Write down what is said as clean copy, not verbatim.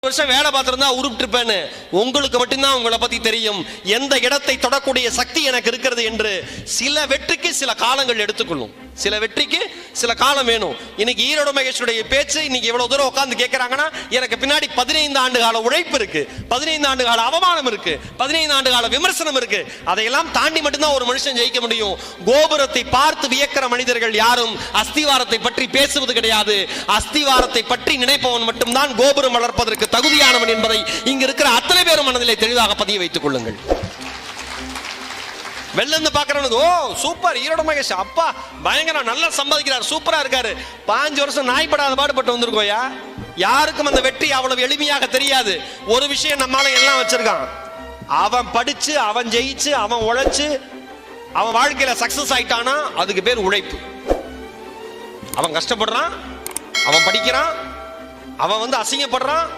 வருஷம் வேலை பார்த்திருந்தா உருப்பிட்டிருப்பேன்னு உங்களுக்கு மட்டும்தான் உங்களை பத்தி தெரியும். எந்த இடத்தை தொடக்கூடிய சக்தி எனக்கு இருக்கிறது என்று. சில வெற்றிக்கு சில காலங்கள் எடுத்துக்கொள்ளும். சில வெற்றிக்கு சில காலம் வேணும். இன்னைக்கு ஈரோடு மகேஷுடைய பேச்சு இன்னைக்கு எவ்வளவு தூரம் உட்கார்ந்து கேட்கறாங்கன்னா, எனக்கு பின்னாடி 15 ஆண்டு கால உழைப்பு இருக்கு, 15 ஆண்டு கால அவமானம் இருக்கு, 15 ஆண்டு கால விமர்சனம் இருக்கு. அதையெல்லாம் தாண்டி மட்டும்தான் ஒரு மனுஷன் ஜெயிக்க முடியும். கோபுரத்தை பார்த்து வியக்கிற மனிதர்கள் யாரும் அஸ்திவாரத்தை பற்றி பேசுவது கிடையாது. அஸ்திவாரத்தை பற்றி நினைப்பவன் மட்டும்தான் கோபுரம் வளர்ப்பதற்கு தகுதியானவன் என்பதை இங்க இருக்கிற அத்தனை பேரும் மனதிலே தெளிவாக பதிய வைத்துக் கொள்ளுங்கள். வெளில இருந்து பாக்குறவனுக்கு ஓ சூப்பர் ஈரோடு மகேஷ் அப்பா பயங்கர நல்லா சம்பாதிக்கிறார், சூப்பரா இருக்காரு. 5 வருஷம் நாய்படாத பாடுபட்டு வந்திருக்கோயா. யாருக்கும் அந்த வெற்றி அவ்வளவு எளிமையாக தெரியாது. ஒரு விஷயம் நம்மால எல்லாம் வச்சிருக்கான். அவன் படிச்சு அவன் ஜெயிச்சு அவன் உழைச்சு அவன் வாழ்க்கையில சக்சஸ் ஆயிட்டானா அதுக்கு பேர் உழைப்பு. அவன் கஷ்டப்படுறான், அவன் படிக்கிறான், அவன் அசிங்கப்படுறான்,